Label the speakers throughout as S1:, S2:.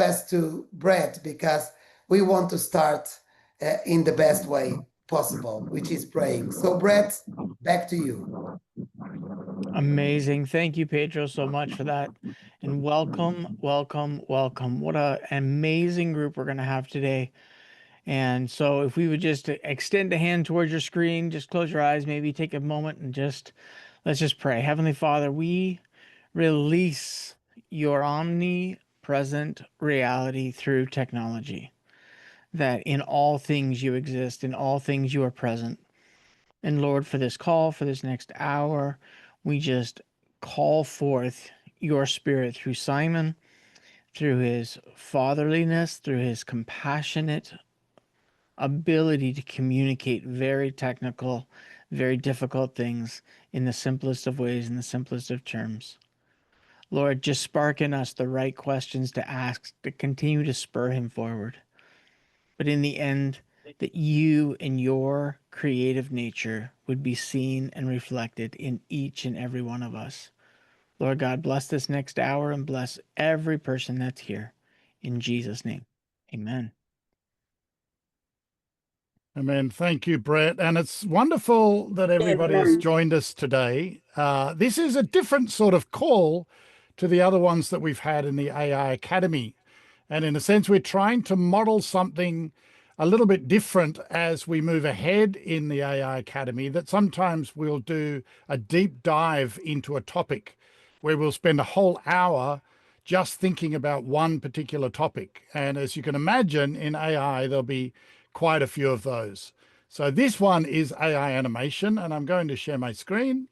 S1: pass to Brett because we want to start in the best way possible, which is praying. So Brett, back to you.
S2: Amazing. Thank you, Pedro, so much for that. And welcome, welcome, welcome. What an amazing group we're going to have today. And so, if we would just extend a hand towards your screen, just close your eyes, maybe take a moment and let's just pray. Heavenly Father, we release your omnipresent reality through technology, that in all things you exist, in all things you are present. And Lord, for this call, for this next hour, we just call forth your spirit through Simon, through his fatherliness, through his compassionate ability to communicate very technical, very difficult things in the simplest of ways, in the simplest of terms. Lord, just spark in us the right questions to ask to continue to spur him forward. But in the end, that you and your creative nature would be seen and reflected in each and every one of us. Lord God, bless this next hour and bless every person that's here. In Jesus' name, amen.
S3: Amen. Thank you, Brett. And it's wonderful that everybody has joined us today. This is a different sort of call to the other ones that we've had in the AI Academy. And in a sense, we're trying to model something a little bit different as we move ahead in the AI Academy, that sometimes we'll do a deep dive into a topic where we'll spend a whole hour just thinking about one particular topic. And as you can imagine, in AI, there'll be quite a few of those. So this one is AI animation, and I'm going to share my screen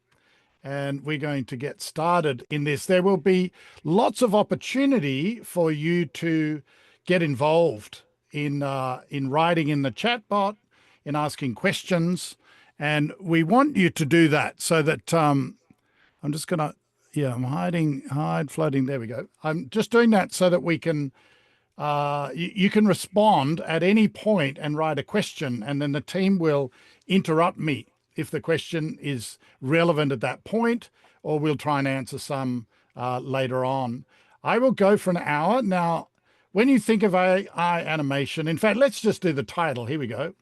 S3: and we're going to get started in this. There will be lots of opportunity for you to get involved in writing in the chat bot, in asking questions, and we want you to do that so that I'm just gonna, I'm hide floating, there we go. I'm just doing that so that we can you can respond at any point and write a question, and then the team will interrupt me if the question is relevant at that point, or we'll try and answer some later on. I will go for an hour. Now, when you think of AI animation, in fact, let's just do the title. Here we go.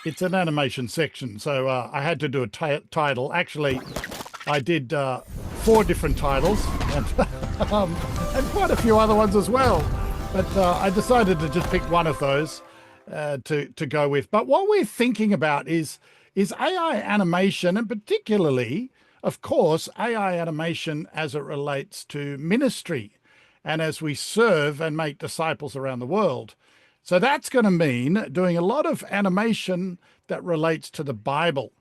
S3: It's an animation section, so I had to do a title. Actually, I did 4 different titles and quite a few other ones as well. But I decided to just pick one of those to go with. But what we're thinking about is AI animation, and particularly, of course, AI animation as it relates to ministry and as we serve and make disciples around the world. So that's going to mean doing a lot of animation that relates to the Bible.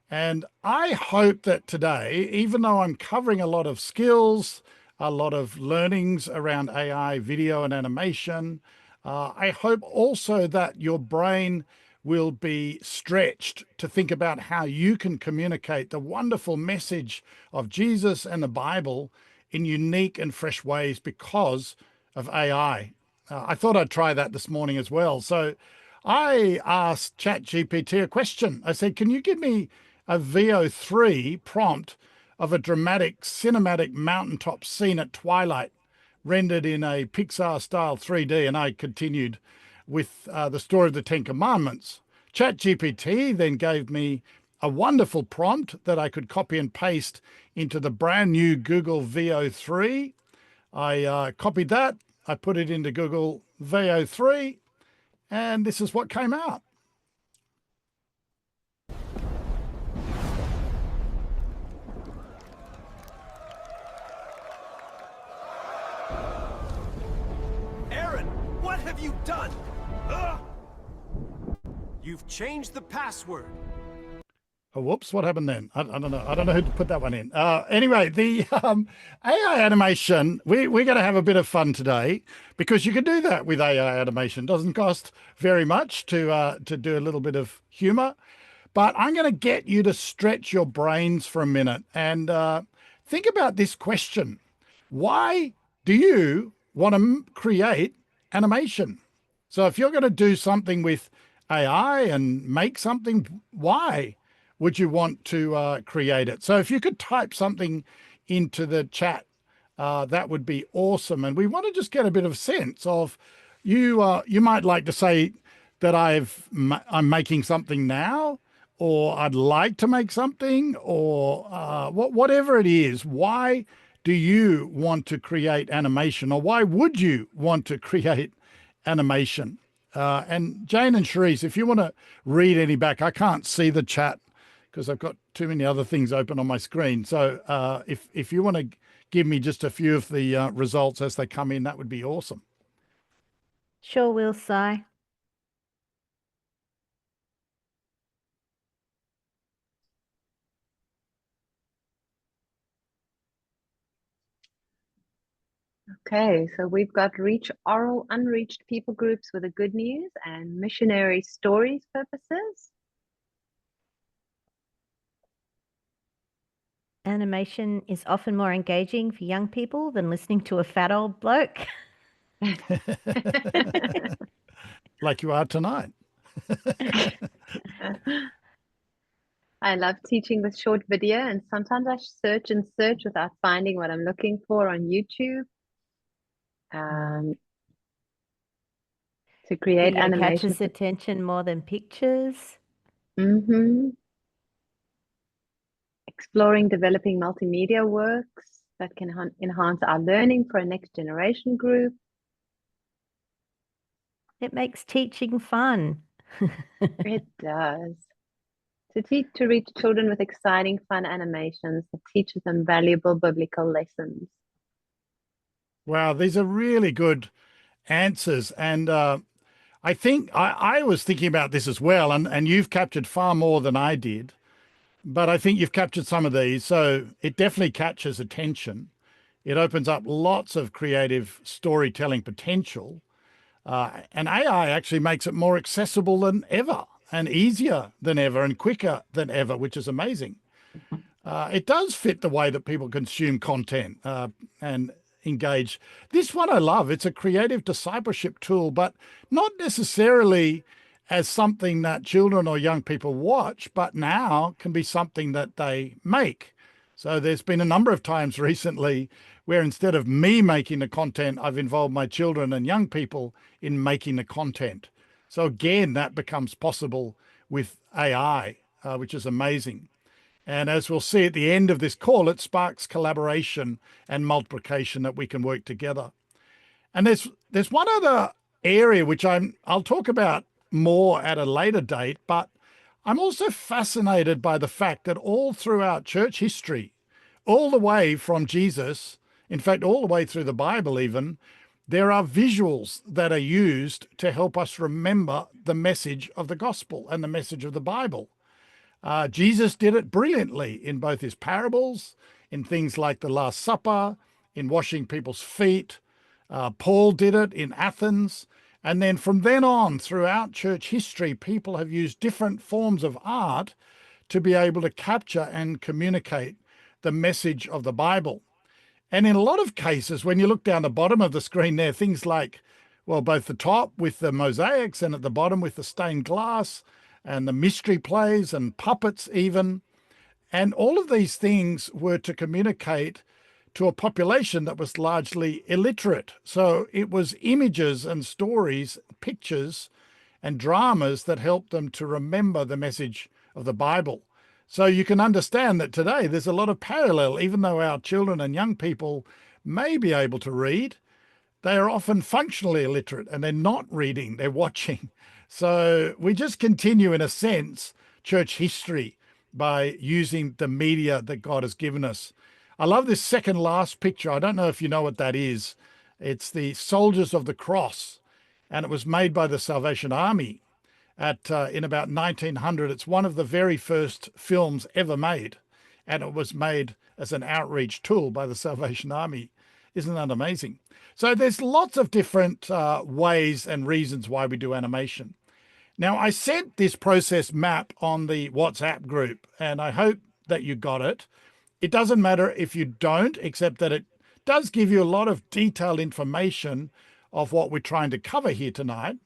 S3: And I hope that today, even though I'm covering a lot of skills, a lot of learnings around AI, video and animation, I hope also that your brain will be stretched to think about how you can communicate the wonderful message of Jesus and the Bible in unique and fresh ways because of AI. I thought I'd try that this morning as well. So I asked ChatGPT a question. I said, can you give me a VO3 prompt of a dramatic cinematic mountaintop scene at twilight rendered in a Pixar-style 3D? And I continued with the story of the 10 Commandments. ChatGPT then gave me a wonderful prompt that I could copy and paste into the brand new Google VO3. I copied that, I put it into Google VO3, and this is what came out.
S4: Aaron, what have you done? Ugh! You've changed the password.
S3: Oh, whoops, what happened then? I don't know. I don't know who to put that one in. Anyway, the AI animation, we're going to have a bit of fun today because you can do that with AI animation. It doesn't cost very much to do a little bit of humor. But I'm going to get you to stretch your brains for a minute and think about this question. Why do you want to create animation? So if you're going to do something with AI and make something, why? would you want to create it? So if you could type something into the chat, that would be awesome. And we want to just get a bit of sense of you. You might like to say that I'm making something now, or I'd like to make something, or whatever it is. Why do you want to create animation, or why would you want to create animation? And Jane and Cherise, if you want to read any back, I can't see the chat because I've got too many other things open on my screen. So if you want to give me just a few of the results as they come in, that would be awesome.
S5: Sure will, Si.
S6: Okay, so we've got reach oral unreached people groups with the good news and missionary stories purposes.
S5: Animation is often more engaging for young people than listening to a fat old bloke.
S3: Like you are tonight.
S6: I love teaching with short video, and sometimes I search and search without finding what I'm looking for on YouTube. To create
S5: Video
S6: animation.
S5: catches attention more than pictures.
S6: Exploring developing multimedia works that can enhance our learning for a next generation group.
S5: It makes teaching fun.
S6: It does. To reach children with exciting, fun animations that teaches them valuable biblical lessons.
S3: Wow, these are really good answers. And I think I was thinking about this as well, and you've captured far more than I did, but I think you've captured some of these. So it definitely catches attention. It opens up lots of creative storytelling potential. And AI actually makes it more accessible than ever, and easier than ever, and quicker than ever, which is amazing. It does fit the way that people consume content and engage. This one I love. It's a creative discipleship tool, but not necessarily as something that children or young people watch, but now can be something that they make. So there's been a number of times recently where instead of me making the content, I've involved my children and young people in making the content. So again, that becomes possible with AI, which is amazing. And as we'll see at the end of this call, it sparks collaboration and multiplication that we can work together. And there's one other area which I'll talk about more at a later date, but I'm also fascinated by the fact that all throughout church history, all the way from Jesus, in fact, all the way through the Bible even, there are visuals that are used to help us remember the message of the gospel and the message of the Bible. Jesus did it brilliantly in both his parables, in things like the Last Supper, in washing people's feet. Paul did it in Athens. And then from then on, throughout church history, people have used different forms of art to be able to capture and communicate the message of the Bible. And in a lot of cases, when you look down the bottom of the screen there, things like, well, both the top with the mosaics and at the bottom with the stained glass and the mystery plays and puppets even. And all of these things were to communicate to a population that was largely illiterate. So it was images and stories, pictures and dramas that helped them to remember the message of the Bible. So you can understand that today there's a lot of parallel. Even though our children and young people may be able to read, they are often functionally illiterate and they're not reading, they're watching. So we just continue, in a sense, church history by using the media that God has given us. I love this second last picture. I don't know if you know what that is. It's the Soldiers of the Cross, and it was made by the Salvation Army in about 1900. It's one of the very first films ever made, and it was made as an outreach tool by the Salvation Army. Isn't that amazing? So there's lots of different ways and reasons why we do animation. Now, I sent this process map on the WhatsApp group, and I hope that you got it. It doesn't matter if you don't, except that it does give you a lot of detailed information of what we're trying to cover here tonight.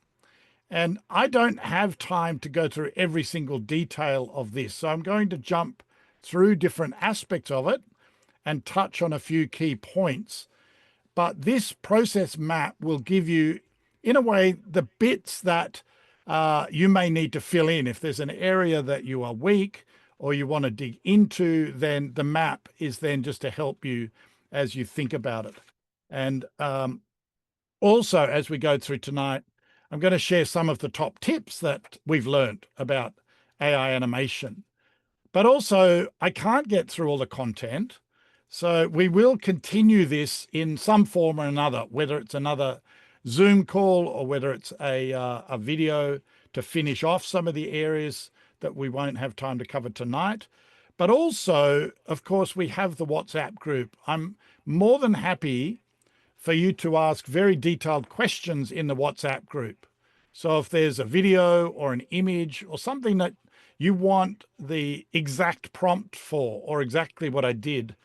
S3: And I don't have time to go through every single detail of this. So I'm going to jump through different aspects of it and touch on a few key points. But this process map will give you, in a way, the bits that you may need to fill in. If there's an area that you are weak or you want to dig into, then the map is then just to help you as you think about it. And also, as we go through tonight, I'm going to share some of the top tips that we've learned about AI animation. But also, I can't get through all the content. So we will continue this in some form or another, whether it's another Zoom call or whether it's a video to finish off some of the areas that we won't have time to cover tonight. But also, of course, we have the WhatsApp group. I'm more than happy for you to ask very detailed questions in the WhatsApp group. So if there's a video or an image or something that you want the exact prompt for or exactly what I did,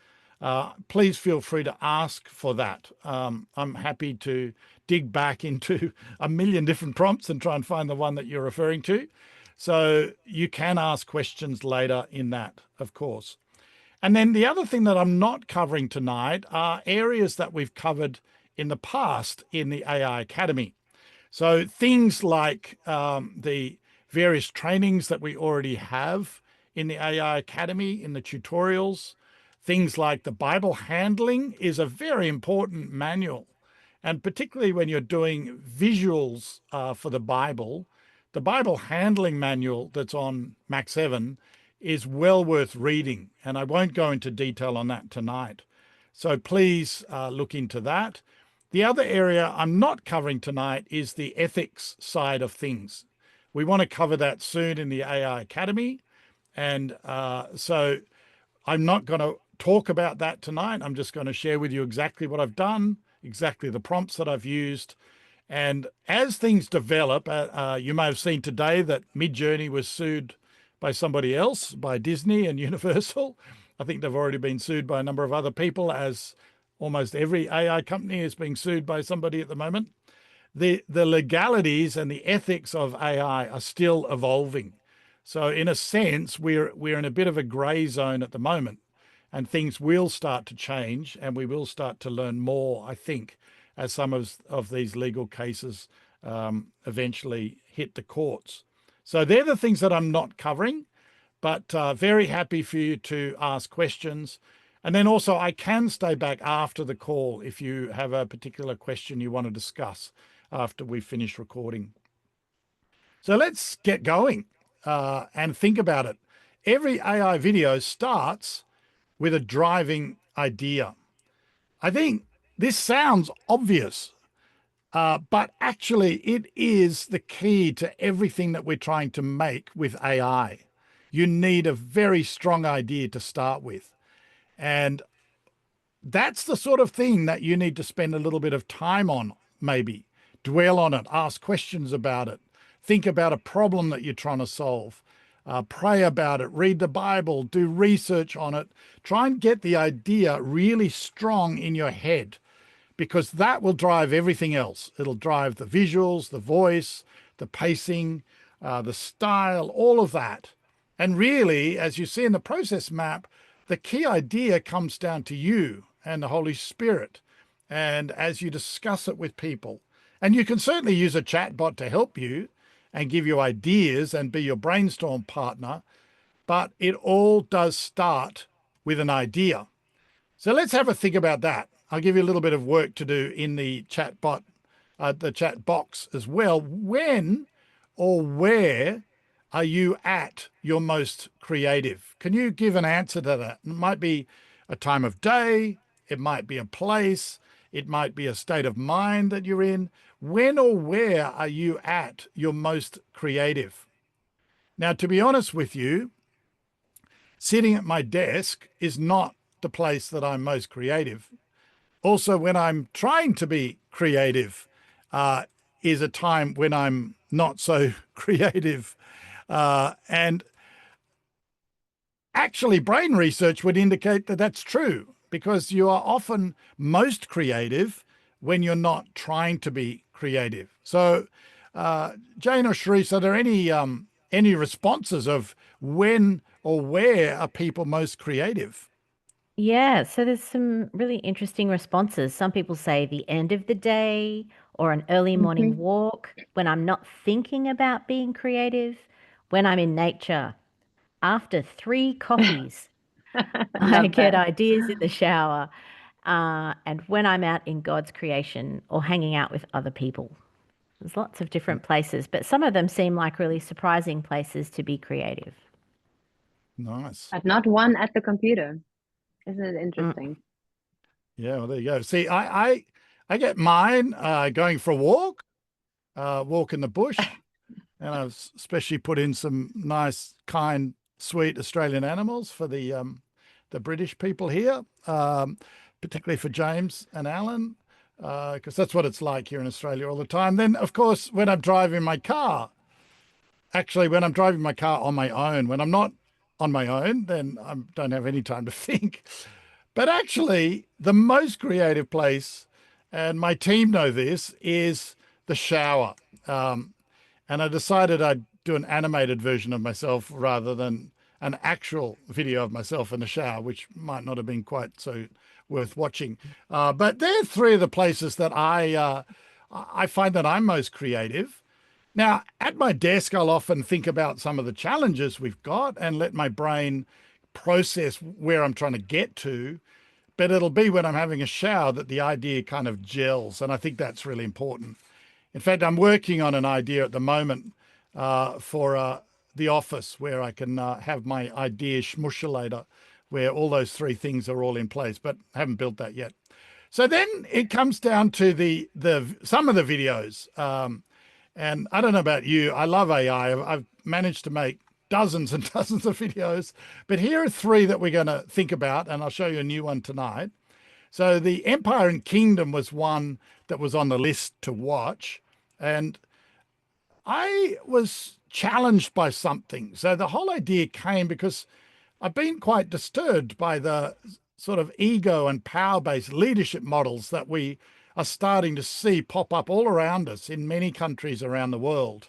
S3: please feel free to ask for that. I'm happy to dig back into a million different prompts and try and find the one that you're referring to. So you can ask questions later in that, of course. And then the other thing that I'm not covering tonight are areas that we've covered in the past in the AI Academy. So things like the various trainings that we already have in the AI Academy, in the tutorials, things like the Bible handling is a very important manual. And particularly when you're doing visuals for the Bible handling manual that's on Mac 7 is well worth reading. And I won't go into detail on that tonight. So please look into that. The other area I'm not covering tonight is the ethics side of things. We want to cover that soon in the AI Academy. And so I'm not going to talk about that tonight. I'm just going to share with you exactly what I've done, exactly the prompts that I've used. And as things develop, you may have seen today that Midjourney was sued by somebody else, by Disney and Universal. I think they've already been sued by a number of other people, as almost every AI company is being sued by somebody at the moment. The legalities and the ethics of AI are still evolving. So in a sense, we're in a bit of a gray zone at the moment, and things will start to change, and we will start to learn more, I think, as some of these legal cases eventually hit the courts. So they're the things that I'm not covering, but very happy for you to ask questions. And then also I can stay back after the call if you have a particular question you want to discuss after we finish recording. So let's get going and think about it. Every AI video starts with a driving idea. I think this sounds obvious, but actually it is the key to everything that we're trying to make with AI. You need a very strong idea to start with. And that's the sort of thing that you need to spend a little bit of time on, maybe. Dwell on it, ask questions about it, think about a problem that you're trying to solve, pray about it, read the Bible, do research on it. Try and get the idea really strong in your head, because that will drive everything else. It'll drive the visuals, the voice, the pacing, the style, all of that. And really, as you see in the process map, the key idea comes down to you and the Holy Spirit, and as you discuss it with people. And you can certainly use a chatbot to help you and give you ideas and be your brainstorm partner, but it all does start with an idea. So let's have a think about that. I'll give you a little bit of work to do in the chatbot, the chat box as well. When or where are you at your most creative? Can you give an answer to that? It might be a time of day, it might be a place, it might be a state of mind that you're in. When or where are you at your most creative? Now, to be honest with you, sitting at my desk is not the place that I'm most creative. Also, when I'm trying to be creative is a time when I'm not so creative. And actually, brain research would indicate that that's true, because you are often most creative when you're not trying to be creative. So Jane or Sharice, are there any responses of when or where are people most creative?
S5: Yeah, so there's some really interesting responses. Some people say the end of the day or an early morning walk, when I'm not thinking about being creative, when I'm in nature, after 3 coffees, I
S6: Love
S5: get
S6: that.
S5: ideas in the shower, and when I'm out in God's creation or hanging out with other people. There's lots of different places, but some of them seem like really surprising places to be creative.
S3: Nice.
S6: But not one at the computer. Isn't it interesting?
S3: Yeah, well, there you go. See, I get mine going for a walk in the bush, and I've especially put in some nice, kind, sweet Australian animals for the British people here, particularly for James and Alan, because that's what it's like here in Australia all the time. Then, of course, when I'm driving my car, when I'm driving my car on my own, when I'm not on my own, then I don't have any time to think. But actually, the most creative place, and my team know this, is the shower. And I decided I'd do an animated version of myself rather than an actual video of myself in the shower, which might not have been quite so worth watching. But they're 3 of the places that I find that I'm most creative. Now, at my desk, I'll often think about some of the challenges we've got and let my brain process where I'm trying to get to. But it'll be when I'm having a shower that the idea kind of gels. And I think that's really important. In fact, I'm working on an idea at the moment for the office where I can have my idea schmushulator, where all those 3 things are all in place, but I haven't built that yet. So then it comes down to some of the videos. And I don't know about you, I love AI. I've managed to make dozens and dozens of videos, but here are 3 that we're going to think about, and I'll show you a new one tonight. So the Empire and Kingdom was one that was on the list to watch, and I was challenged by something. So the whole idea came because I've been quite disturbed by the sort of ego and power-based leadership models that we are starting to see pop up all around us in many countries around the world.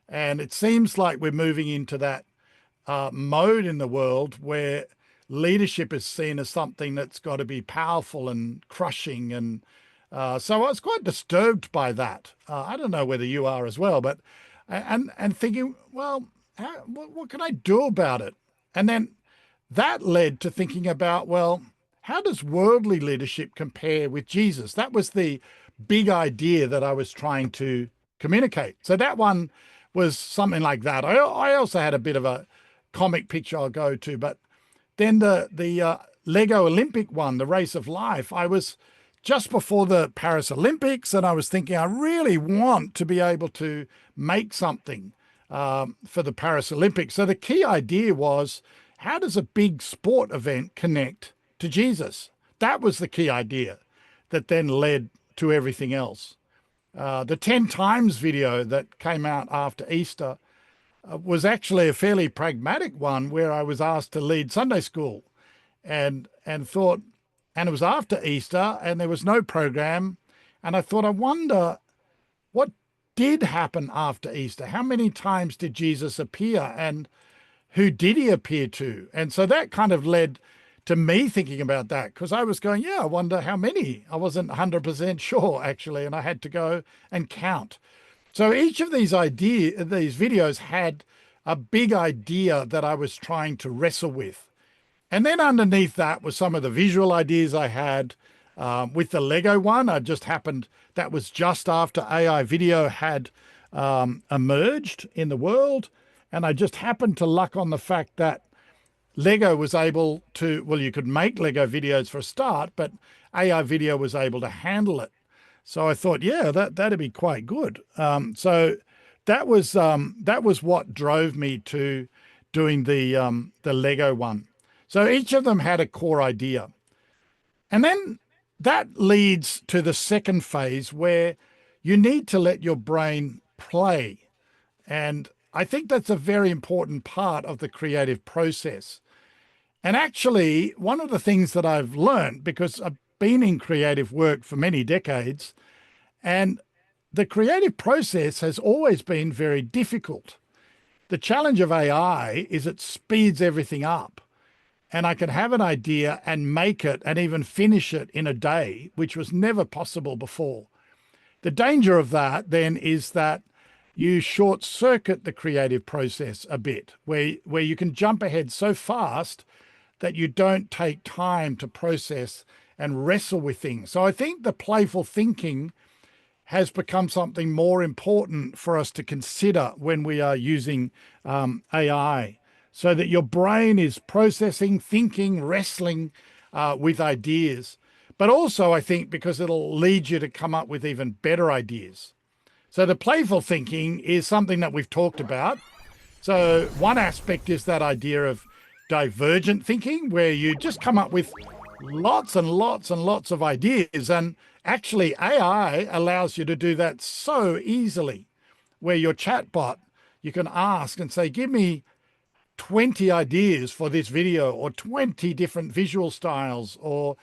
S3: And it seems like we're moving into that mode in the world where leadership is seen as something that's got to be powerful and crushing. And so I was quite disturbed by that. I don't know whether you are as well, but and thinking, well, what can I do about it? And then that led to thinking about, well, how does worldly leadership compare with Jesus? That was the big idea that I was trying to communicate. So that one was something like that. I also had a bit of a comic picture I'll go to, but then the Lego Olympic one, the Race of Life, I was just before the Paris Olympics, and I was thinking I really want to be able to make something for the Paris Olympics. So the key idea was, how does a big sport event connect to Jesus? That was the key idea that then led to everything else. The 10 times video that came out after Easter was actually a fairly pragmatic one where I was asked to lead Sunday school and thought, and it was after Easter and there was no program. And I thought, I wonder what did happen after Easter? How many times did Jesus appear and who did he appear to? And so that kind of led to me thinking about that, because I was going, I wonder how many. I wasn't 100% sure, actually, and I had to go and count. So each of these videos had a big idea that I was trying to wrestle with. And then underneath that was some of the visual ideas I had. With the Lego one, that was just after AI video had emerged in the world. And I just happened to luck on the fact that Lego was able to, well, you could make Lego videos for a start, but AI video was able to handle it. So I thought, that'd be quite good. So that was what drove me to doing the Lego one. So each of them had a core idea. And then that leads to the second phase where you need to let your brain play. And I think that's a very important part of the creative process. And actually, one of the things that I've learned, because I've been in creative work for many decades, and the creative process has always been very difficult. The challenge of AI is it speeds everything up. And I can have an idea and make it and even finish it in a day, which was never possible before. The danger of that then is that you short circuit the creative process a bit, where you can jump ahead so fast that you don't take time to process and wrestle with things. So I think the playful thinking has become something more important for us to consider when we are using AI, so that your brain is processing, thinking, wrestling with ideas. But also, I think, because it'll lead you to come up with even better ideas. So the playful thinking is something that we've talked about. So one aspect is that idea of divergent thinking, where you just come up with lots and lots and lots of ideas. And actually, AI allows you to do that so easily, where your chatbot, you can ask and say, give me 20 ideas for this video, or 20 different visual styles, or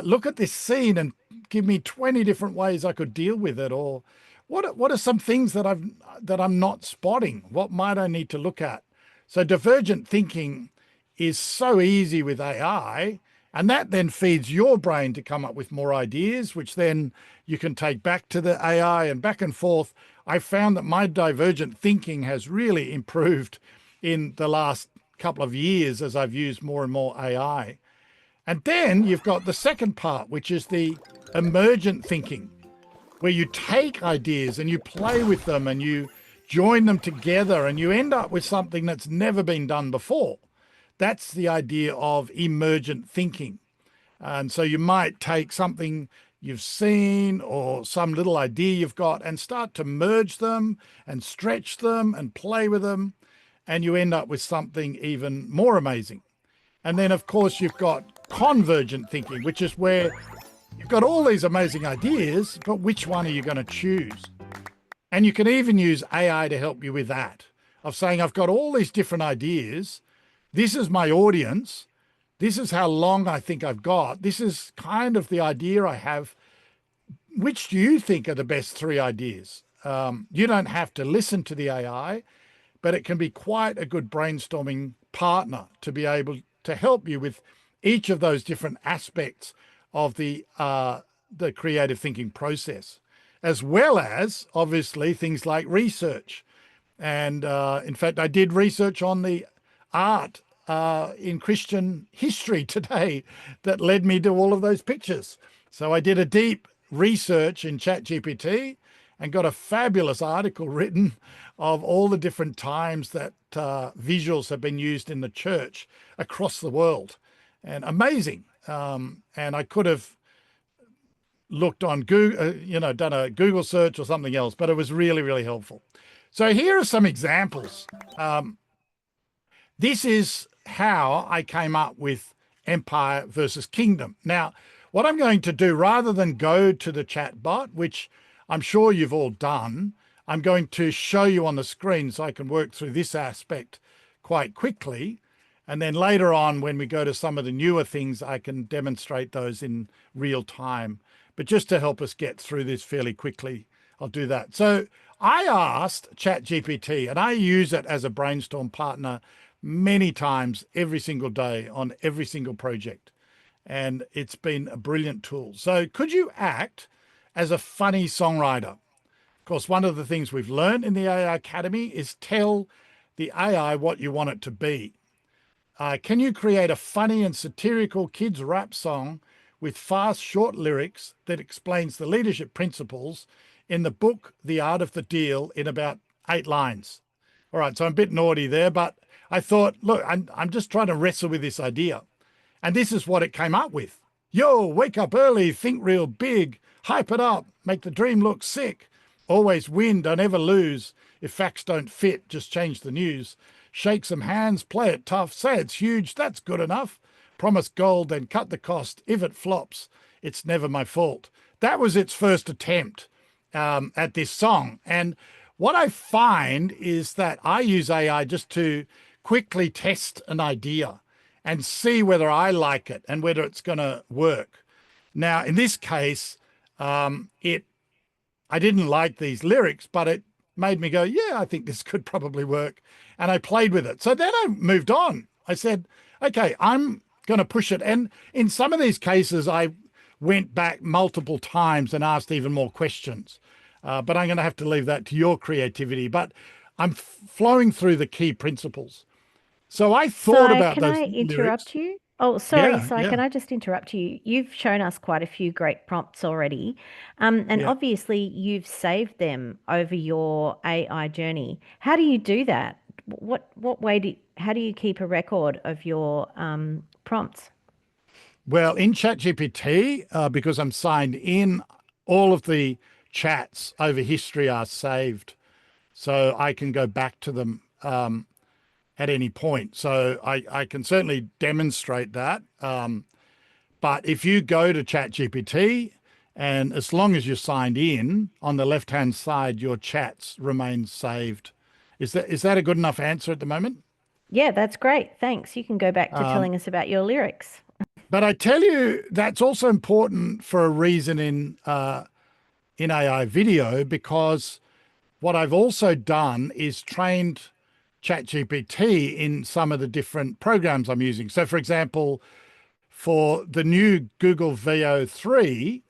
S3: look at this scene and give me 20 different ways I could deal with it, or what are some things that I'm not spotting? What might I need to look at? So divergent thinking is so easy with AI, and that then feeds your brain to come up with more ideas, which then you can take back to the AI and back and forth. I found that my divergent thinking has really improved in the last couple of years as I've used more and more AI. And then you've got the second part, which is the emergent thinking, where you take ideas and you play with them and you join them together and you end up with something that's never been done before. That's the idea of emergent thinking. And so you might take something you've seen or some little idea you've got and start to merge them and stretch them and play with them, and you end up with something even more amazing. And then, of course, you've got convergent thinking, which is where you've got all these amazing ideas, but which one are you going to choose? And you can even use AI to help you with that, of saying, I've got all these different ideas. This is my audience. This is how long I think I've got. This is kind of the idea I have. Which do you think are the best 3 ideas? You don't have to listen to the AI, but it can be quite a good brainstorming partner to be able to help you with each of those different aspects of the creative thinking process, as well as obviously things like research. And in fact, I did research on the art in Christian history today that led me to all of those pictures. So I did a deep research in ChatGPT and got a fabulous article written of all the different times that visuals have been used in the church across the world. And amazing. And I could have looked on Google, done a Google search or something else, but it was really, really helpful. So here are some examples. This is how I came up with Empire versus Kingdom. Now, what I'm going to do, rather than go to the chat bot, which I'm sure you've all done, I'm going to show you on the screen so I can work through this aspect quite quickly. And then later on, when we go to some of the newer things, I can demonstrate those in real time. But just to help us get through this fairly quickly, I'll do that. So I asked ChatGPT, and I use it as a brainstorm partner many times every single day on every single project. And it's been a brilliant tool. So could you act as a funny songwriter? Of course, one of the things we've learned in the AI Academy is tell the AI what you want it to be. Can you create a funny and satirical kids rap song with fast, short lyrics that explains the leadership principles in the book, The Art of the Deal, in about 8 lines? All right, so I'm a bit naughty there, but I thought, look, I'm just trying to wrestle with this idea. And this is what it came up with. Yo, wake up early, think real big, hype it up, make the dream look sick. Always win, don't ever lose. If facts don't fit, just change the news. Shake some hands, play it tough, say it's huge, that's good enough. Promise gold, then cut the cost. If it flops, it's never my fault. That was its first attempt at this song. And what I find is that I use AI just to quickly test an idea and see whether I like it and whether it's going to work. Now, in this case, it I didn't like these lyrics, but it made me go, yeah, I think this could probably work. And I played with it. So then I moved on. I said, okay, I'm going to push it. And in some of these cases, I went back multiple times and asked even more questions. But I'm going to have to leave that to your creativity. But I'm flowing through the key principles. So I thought about
S5: Can
S3: those
S5: I
S3: lyrics.
S5: interrupt you? Oh, sorry,
S3: Yeah,
S5: Si,
S3: yeah.
S5: can I just interrupt you? You've shown us quite a few great prompts already. And
S3: Yeah.
S5: obviously you've saved them over your AI journey. How do you do that? What way how do you keep a record of your prompts?
S3: Well, in ChatGPT, because I'm signed in, all of the chats over history are saved. So I can go back to them at any point. So I can certainly demonstrate that. But if you go to ChatGPT, and as long as you're signed in, on the left-hand side, your chats remain saved. Is that a good enough answer at the moment?
S5: Yeah, that's great. Thanks. You can go back to telling us about your lyrics.
S3: But I tell you, that's also important for a reason in AI video, because what I've also done is trained ChatGPT in some of the different programs I'm using. So, for example, for the new Google Veo 3,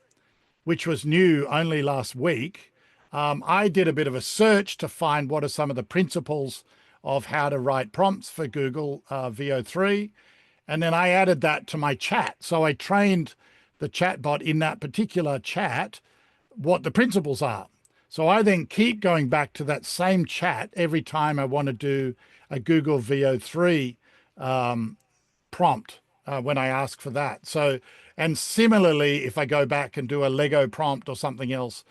S3: which was new only last week, I did a bit of a search to find what are some of the principles of how to write prompts for Google Veo 3. And then I added that to my chat. So I trained the chatbot in that particular chat what the principles are. So I then keep going back to that same chat every time I want to do a Google Veo 3 prompt when I ask for that. So, and similarly, if I go back and do a Lego prompt or something else,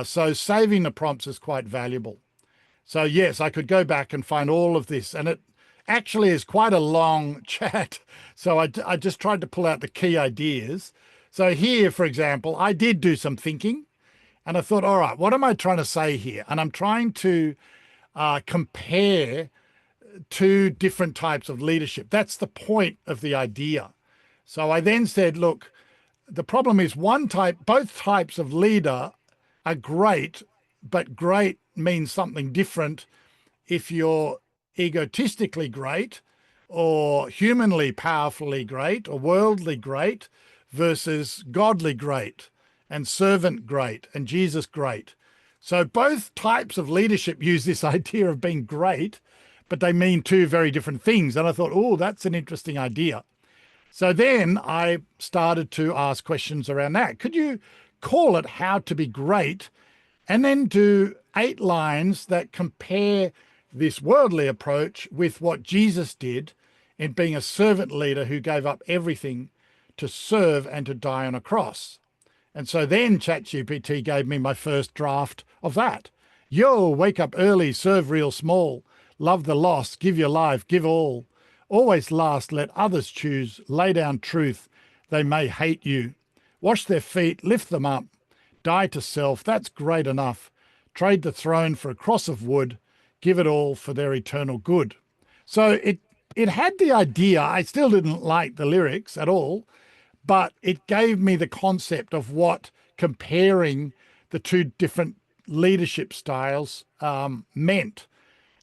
S3: so saving the prompts is quite valuable. So yes, I could go back and find all of this, and it actually is quite a long chat. So I just tried to pull out the key ideas. So here, for example, I did do some thinking. And I thought, all right, what am I trying to say here? And I'm trying to compare two different types of leadership. That's the point of the idea. So I then said, look, the problem is both types of leader are great, but great means something different if you're egotistically great or humanly powerfully great or worldly great versus godly great and servant great and Jesus great. So both types of leadership use this idea of being great, but they mean two very different things. And I thought, oh, that's an interesting idea. So then I started to ask questions around that. Could you call it How to Be Great, and then do 8 lines that compare this worldly approach with what Jesus did in being a servant leader who gave up everything to serve and to die on a cross? And so then ChatGPT gave me my first draft of that. Yo, wake up early, serve real small, love the lost, give your life, give all. Always last, let others choose, lay down truth, they may hate you. Wash their feet, lift them up, die to self, that's great enough. Trade the throne for a cross of wood, give it all for their eternal good. So it had the idea. I still didn't like the lyrics at all, but it gave me the concept of what comparing the two different leadership styles meant.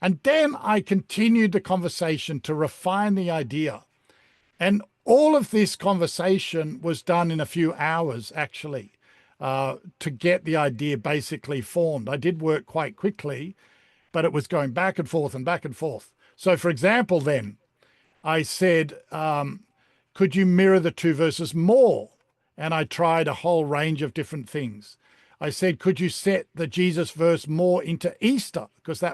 S3: And then I continued the conversation to refine the idea. And all of this conversation was done in a few hours, actually, to get the idea basically formed. I did work quite quickly, but it was going back and forth and back and forth. So, for example, then I said, could you mirror the two verses more? And I tried a whole range of different things. I said, could you set the Jesus verse more into Easter? Because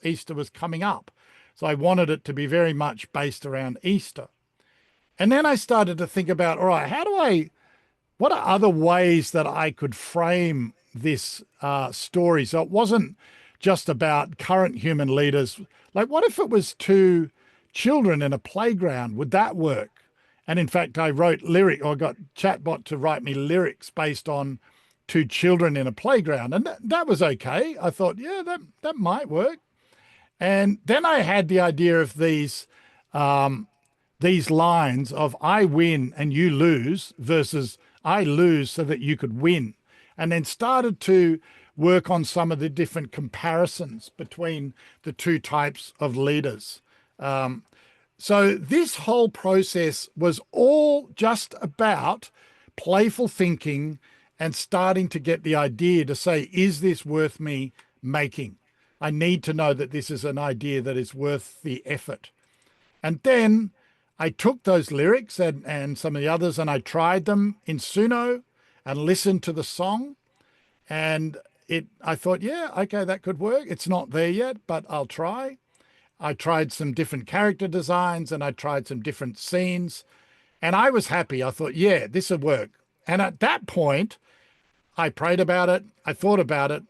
S3: Easter was coming up. So I wanted it to be very much based around Easter. And then I started to think about, all right, what are other ways that I could frame this story? So it wasn't just about current human leaders. Like, what if it was 2 children in a playground? Would that work? And in fact, I got chatbot to write me lyrics based on 2 children in a playground. And that was okay. I thought, yeah, that might work. And then I had the idea of these lines of I win and you lose versus I lose so that you could win. And then started to work on some of the different comparisons between the two types of leaders. So this whole process was all just about playful thinking and starting to get the idea to say, is this worth me making? I need to know that this is an idea that is worth the effort. And then I took those lyrics and some of the others and I tried them in Suno and listened to the song. And I thought, yeah, okay, that could work. It's not there yet, but I'll try. I tried some different character designs and I tried some different scenes. And I was happy. I thought, yeah, this would work. And at that point, I prayed about it, I thought about it,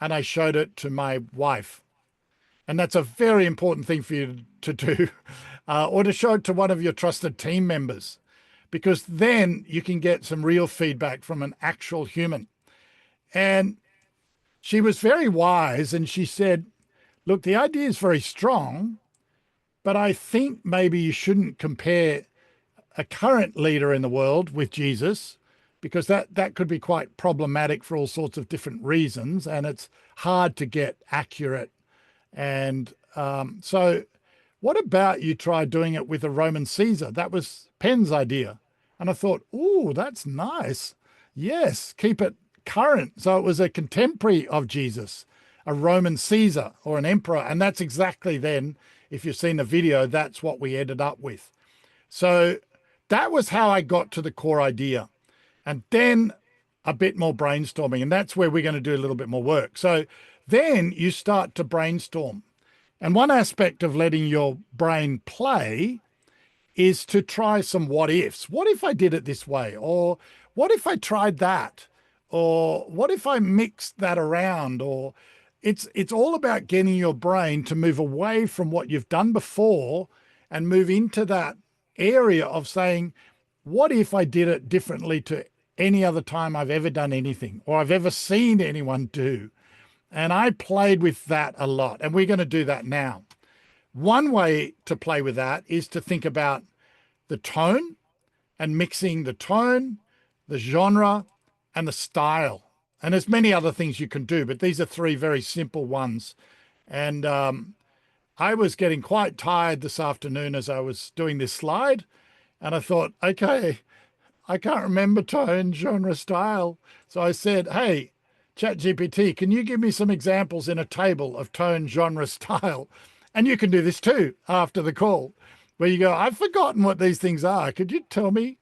S3: and I showed it to my wife. And that's a very important thing for you to do, or to show it to one of your trusted team members, because then you can get some real feedback from an actual human. And she was very wise, and she said, look, the idea is very strong, but I think maybe you shouldn't compare a current leader in the world with Jesus, because that could be quite problematic for all sorts of different reasons, and it's hard to get accurate. And so what about you try doing it with a Roman Caesar? That was Penn's idea. And I thought, ooh, that's nice. Yes, keep it current. So it was a contemporary of Jesus, a Roman Caesar or an emperor. And that's exactly then, if you've seen the video, that's what we ended up with. So that was how I got to the core idea. And then a bit more brainstorming. And that's where we're going to do a little bit more work. So then you start to brainstorm. And one aspect of letting your brain play is to try some what ifs. What if I did it this way? Or what if I tried that? Or what if I mixed that around? Or it's all about getting your brain to move away from what you've done before and move into that area of saying, what if I did it differently to any other time I've ever done anything or I've ever seen anyone do? And I played with that a lot, and we're going to do that now. One way to play with that is to think about the tone and mixing the tone, the genre, and the style. And there's many other things you can do, but these are three very simple ones. And I was getting quite tired this afternoon as I was doing this slide, and I thought, okay, I can't remember tone, genre, style. So I said, hey, ChatGPT, can you give me some examples in a table of tone, genre, style? And you can do this too after the call, where you go, I've forgotten what these things are. Could you tell me?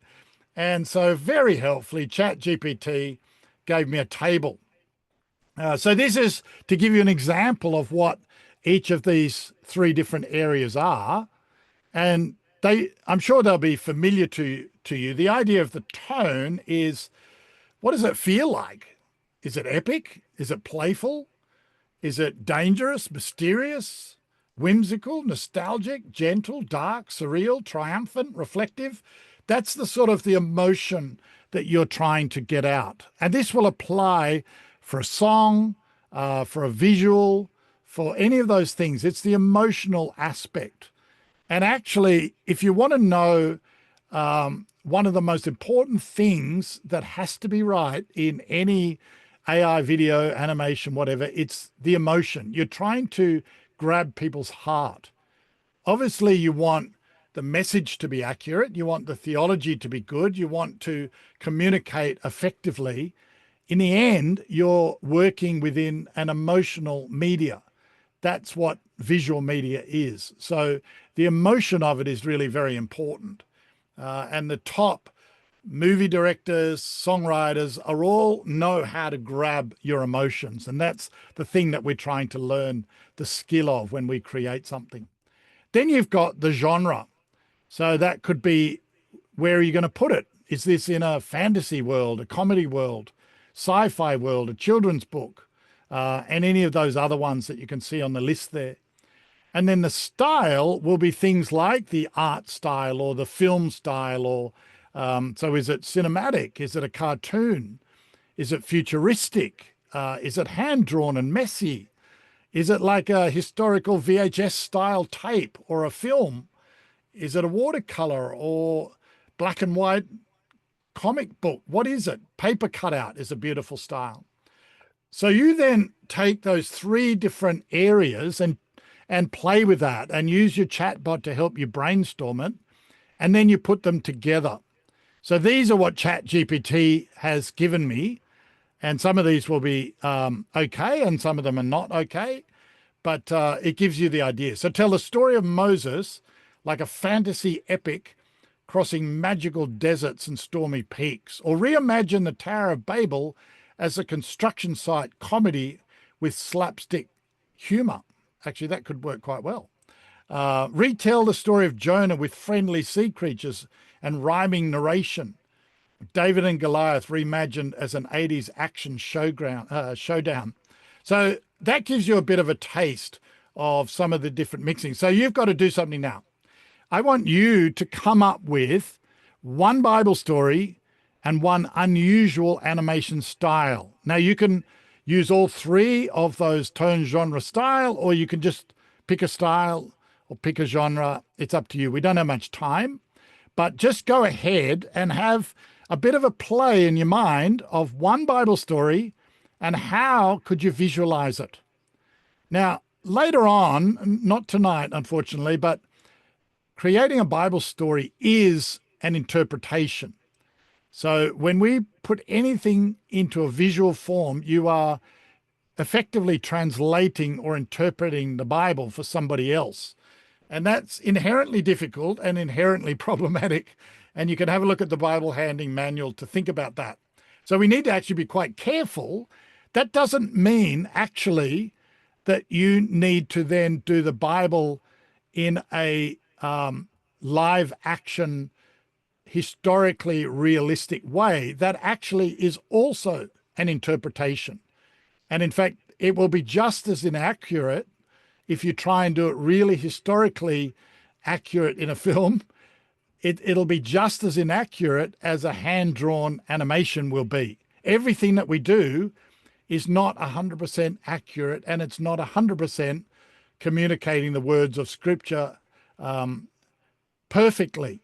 S3: And so very helpfully, ChatGPT gave me a table. So this is to give you an example of what each of these three different areas are. And I'm sure they'll be familiar to you. The idea of the tone is, what does it feel like? Is it epic? Is it playful? Is it dangerous, mysterious, whimsical, nostalgic, gentle, dark, surreal, triumphant, reflective? That's the sort of the emotion that you're trying to get out. And this will apply for a song, for a visual, for any of those things. It's the emotional aspect. And actually, if you want to know one of the most important things that has to be right in any AI video, animation, whatever, it's the emotion. You're trying to grab people's heart. Obviously, you want the message to be accurate. You want the theology to be good. You want to communicate effectively. In the end, you're working within an emotional media. That's what visual media is. So the emotion of it is really very important. And the top movie directors, songwriters are all know how to grab your emotions. And that's the thing that we're trying to learn the skill of when we create something. Then you've got the genre. So that could be, where are you going to put it? Is this in a fantasy world, a comedy world, sci-fi world, a children's book, and any of those other ones that you can see on the list there? And then the style will be things like the art style or the film style, or so is it cinematic? Is it a cartoon? Is it futuristic? Is it hand-drawn and messy? Is it like a historical VHS style tape or a film? Is it a watercolor or black and white comic book? What is it? Paper cutout is a beautiful style. So you then take those 3 different areas and play with that and use your chatbot to help you brainstorm it, and then you put them together. So these are what ChatGPT has given me, and some of these will be okay and some of them are not okay, but it gives you the idea. So tell the story of Moses like a fantasy epic crossing magical deserts and stormy peaks, or reimagine the Tower of Babel as a construction site comedy with slapstick humor. Actually, that could work quite well. Retell the story of Jonah with friendly sea creatures and rhyming narration. David and Goliath reimagined as an 80s action showdown. So that gives you a bit of a taste of some of the different mixing. So you've got to do something now. I want you to come up with one Bible story and one unusual animation style. Now you can use all 3 of those tone, genre, style, or you can just pick a style or pick a genre. It's up to you. We don't have much time, but just go ahead and have a bit of a play in your mind of one Bible story and how could you visualize it. Now, later on, not tonight, unfortunately, but creating a Bible story is an interpretation. So when we put anything into a visual form, you are effectively translating or interpreting the Bible for somebody else. And that's inherently difficult and inherently problematic. And you can have a look at the Bible Handling Manual to think about that. So we need to actually be quite careful. That doesn't mean actually that you need to then do the Bible in a live action, historically realistic way. That actually is also an interpretation. And in fact, it will be just as inaccurate if you try and do it really historically accurate in a film. It'll be just as inaccurate as a hand-drawn animation will be. Everything that we do is not 100% accurate, and it's not 100% communicating the words of Scripture perfectly.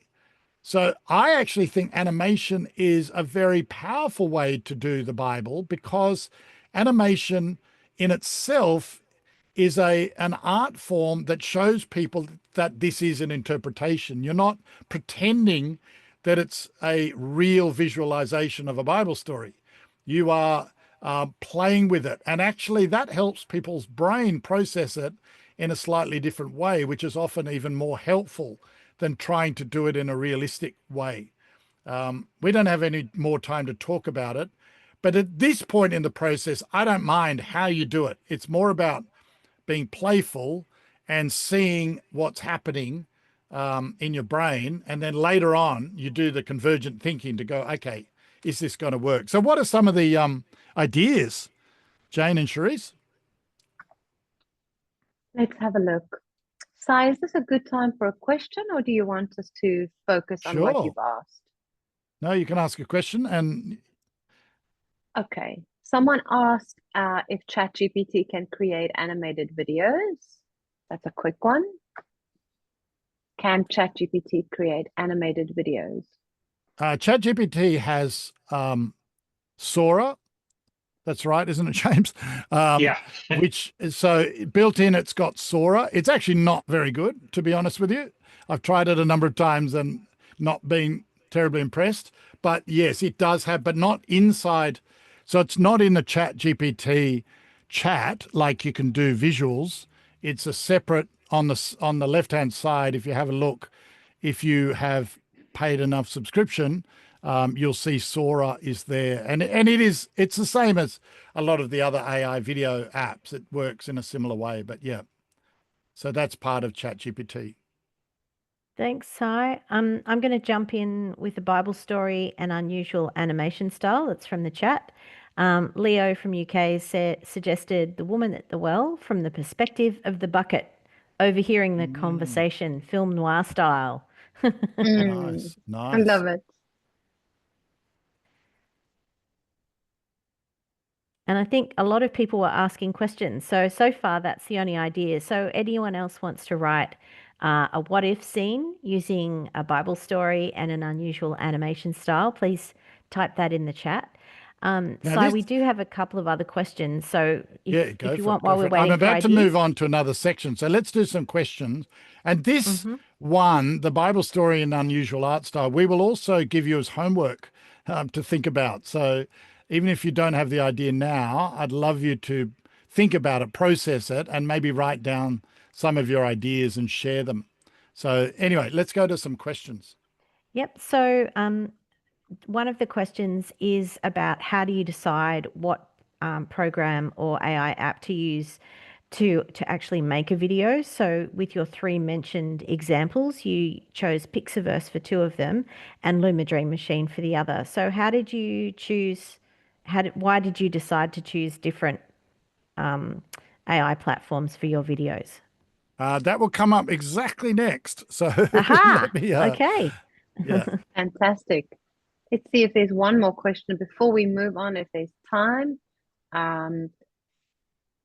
S3: So I actually think animation is a very powerful way to do the Bible, because animation in itself is an art form that shows people that this is an interpretation. You're not pretending that it's a real visualization of a Bible story. You are playing with it. And actually that helps people's brain process it in a slightly different way, which is often even more helpful than trying to do it in a realistic way. We don't have any more time to talk about it, but at this point in the process, I don't mind how you do it. It's more about being playful and seeing what's happening in your brain. And then later on, you do the convergent thinking to go, okay, is this going to work? So what are some of the ideas, Jane and Cherise?
S6: Let's have a look. Sai, is this a good time for a question, or do you want us to focus on what
S3: Sure.
S6: you've asked?
S3: No, you can ask a question. And
S6: Okay. Someone asked if ChatGPT can create animated videos. That's a quick one. Can ChatGPT create animated videos?
S3: ChatGPT has Sora. That's right, isn't it, James?
S7: Yeah.
S3: Which is, so built in, it's got Sora. It's actually not very good, to be honest with you. I've tried it a number of times and not been terribly impressed. But yes, it does have, but not inside. So it's not in the ChatGPT chat like you can do visuals. It's a separate on the left-hand side. If you have a look, if you have paid enough subscription, you'll see Sora is there, and it's the same as a lot of the other AI video apps. It works in a similar way, but yeah. So that's part of ChatGPT.
S5: Thanks, Sai. I'm going to jump in with a Bible story and unusual animation style. That's from the chat. Leo from UK suggested The Woman at the Well from the perspective of the bucket, overhearing the conversation, film noir style.
S3: Nice.
S6: I love it.
S5: And I think a lot of people were asking questions. So far, that's the only idea. So anyone else wants to write a what if scene using a Bible story and an unusual animation style, please type that in the chat.
S3: Now
S5: Si, we
S3: this-
S5: do have a couple of other questions. So
S3: Yeah, go
S5: if you
S3: for
S5: want,
S3: it.
S5: while
S3: Go
S5: we're
S3: for it. I'm
S5: waiting for
S3: about to
S5: ideas.
S3: move on to another section. So let's do some questions. And this one, the Bible story in unusual art style, we will also give you as homework to think about. So even if you don't have the idea now, I'd love you to think about it, process it, and maybe write down some of your ideas and share them. So anyway, let's go to some questions.
S5: Yep. So one of the questions is about how do you decide what program or AI app to use to actually make a video. So with your 3 mentioned examples, you chose Pixaverse for 2 of them and Luma Dream Machine for the other. So how did you choose? Why did you decide to choose different AI platforms for your videos?
S3: That will come up exactly next. So
S5: Aha!
S3: let me,
S5: Okay.
S3: yeah.
S6: Fantastic. Let's see if there's one more question before we move on, if there's time.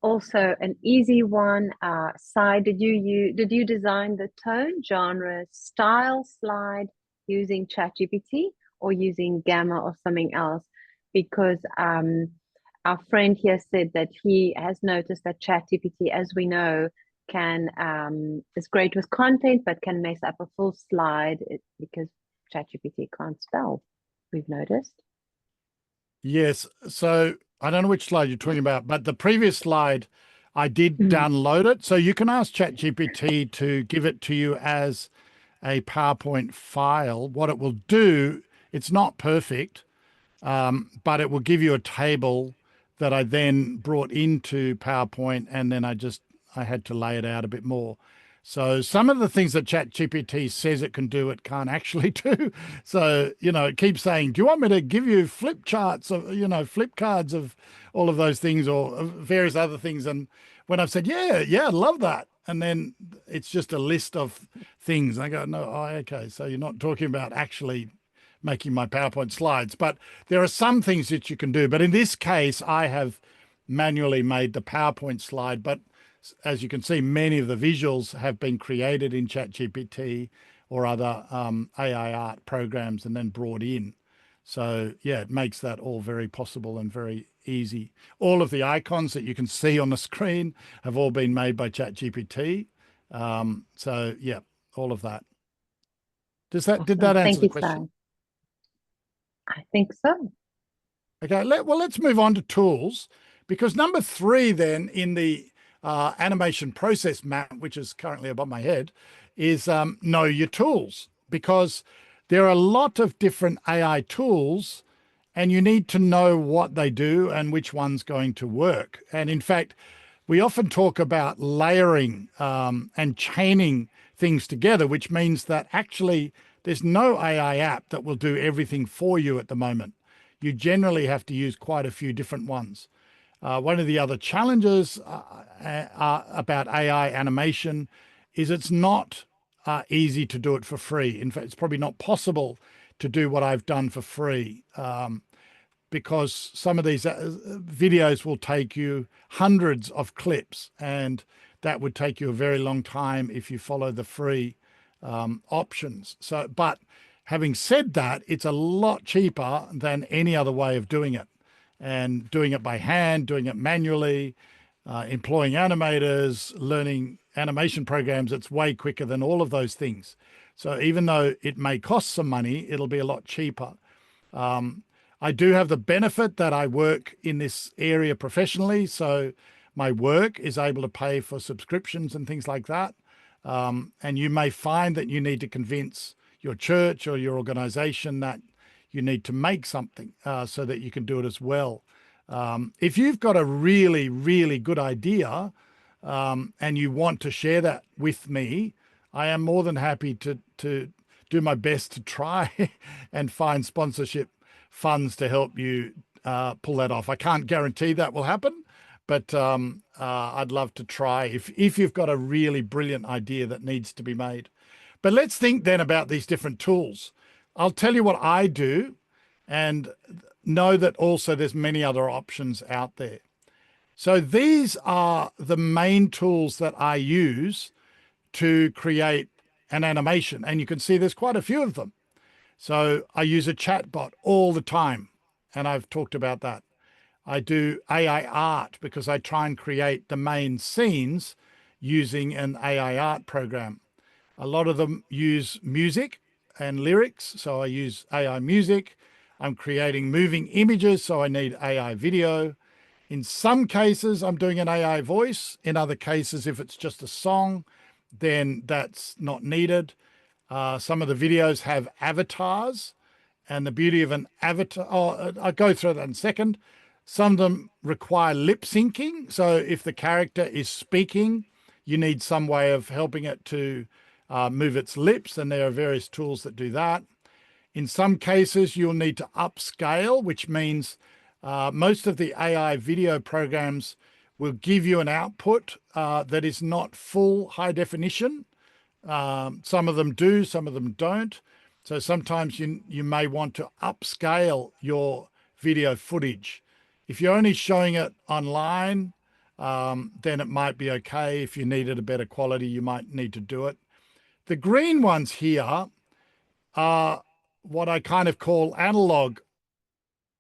S6: Also an easy one. Si, did you design the tone, genre, style slide using ChatGPT or using Gamma or something else? Because our friend here said that he has noticed that ChatGPT, as we know, can is great with content, but can mess up a full slide because ChatGPT can't spell. We've noticed.
S3: Yes. So I don't know which slide you're talking about, but the previous slide, I did download it. So you can ask ChatGPT to give it to you as a PowerPoint file. What it will do, it's not perfect, but it will give you a table that I then brought into PowerPoint, and then I had to lay it out a bit more. So some of the things that ChatGPT says it can do, it can't actually do. So, it keeps saying, do you want me to give you flip charts of, flip cards of all of those things or various other things? And when I've said, yeah, I love that. And then it's just a list of things. I go, no, okay. So you're not talking about actually making my PowerPoint slides, but there are some things that you can do. But in this case, I have manually made the PowerPoint slide, but as you can see, many of the visuals have been created in ChatGPT or other AI art programs and then brought in. So yeah, it makes that all very possible and very easy. All of the icons that you can see on the screen have all been made by ChatGPT. So yeah, all of that. Did that answer
S6: Thank
S3: the
S6: you,
S3: question?
S6: Si. I think so.
S3: Okay, let's move on to tools, because number 3 then in the animation process map, which is currently above my head, is know your tools, because there are a lot of different AI tools and you need to know what they do and which one's going to work. And in fact, we often talk about layering and chaining things together, which means that actually there's no AI app that will do everything for you at the moment. You generally have to use quite a few different ones. One of the other challenges about AI animation is it's not easy to do it for free. In fact, it's probably not possible to do what I've done for free, because some of these videos will take you hundreds of clips, and that would take you a very long time if you follow the free options. So, but having said that, it's a lot cheaper than any other way of doing it. And doing it by hand, doing it manually, employing animators, learning animation programs, it's way quicker than all of those things. So even though it may cost some money, it'll be a lot cheaper. I do have the benefit that I work in this area professionally, so my work is able to pay for subscriptions and things like that. And you may find that you need to convince your church or your organization that you need to make something so that you can do it as well. If you've got a really, really good idea and you want to share that with me, I am more than happy to do my best to try and find sponsorship funds to help you pull that off. I can't guarantee that will happen, but I'd love to try if you've got a really brilliant idea that needs to be made. But let's think then about these different tools. I'll tell you what I do, and know that also there's many other options out there. So these are the main tools that I use to create an animation. And you can see there's quite a few of them. So I use a chatbot all the time. and I've talked about that. I do AI art because I try and create the main scenes using an AI art program. A lot of them use music and lyrics, so I use AI music. I'm creating moving images, so I need AI video. In some cases, I'm doing an AI voice. In other cases, if it's just a song, then that's not needed. Some of the videos have avatars, and the beauty of an avatar, I'll go through that in a second. Some of them require lip syncing. So if the character is speaking, you need some way of helping it to move its lips, and there are various tools that do that. In some cases, you'll need to upscale, which means most of the AI video programs will give you an output that is not full high definition. Some of them do, some of them don't. So sometimes you may want to upscale your video footage. If you're only showing it online, then it might be okay. If you needed a better quality, you might need to do it. The green ones here are what I kind of call analog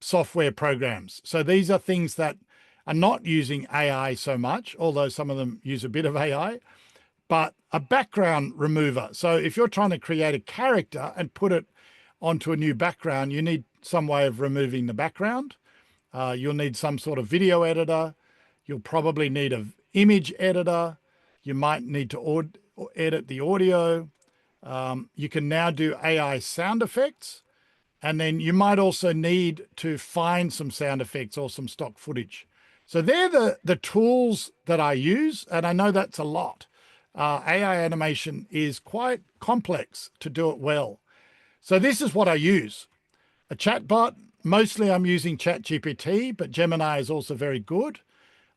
S3: software programs. So these are things that are not using AI so much, although some of them use a bit of AI, but a background remover. So if you're trying to create a character and put it onto a new background, you need some way of removing the background. You'll need some sort of video editor. You'll probably need an image editor. You might need to edit the audio. You can now do AI sound effects. And then you might also need to find some sound effects or some stock footage. So they're the tools that I use, and I know that's a lot. AI animation is quite complex to do it well. So this is what I use. A chatbot, mostly I'm using ChatGPT, but Gemini is also very good.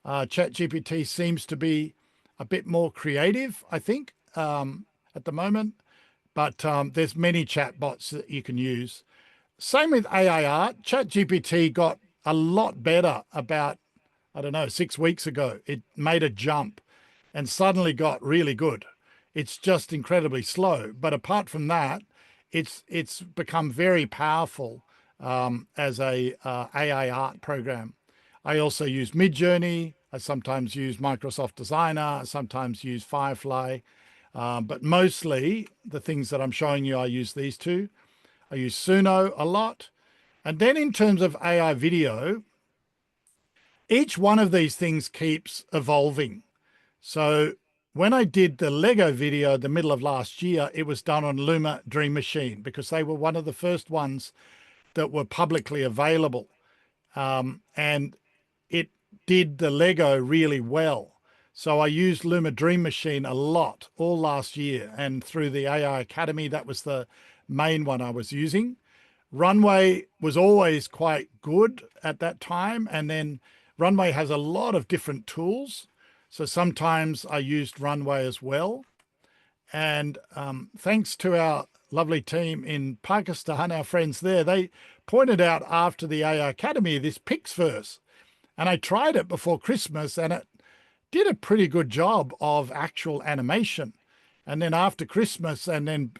S3: ChatGPT seems to be a bit more creative, I think, at the moment, but there's many chatbots that you can use. Same with AI art. ChatGPT got a lot better about, 6 weeks ago. It made a jump and suddenly got really good. It's just incredibly slow. But apart from that, it's become very powerful as a AI art program. I also use Midjourney. I sometimes use Microsoft Designer. I sometimes use Firefly. But mostly the things that I'm showing you, I use these two. I use Suno a lot. And then in terms of AI video, each one of these things keeps evolving. So when I did the Lego video the middle of last year, it was done on Luma Dream Machine because they were one of the first ones that were publicly available. And it did the Lego really well. So I used Luma Dream Machine a lot all last year, and through the AI Academy, that was the main one I was using. Runway was always quite good at that time. And then Runway has a lot of different tools. So sometimes I used Runway as well. And thanks to our lovely team in Pakistan, our friends there, they pointed out after the AI Academy, this Pixverse. And I tried it before Christmas and it did a pretty good job of actual animation. And then after Christmas and then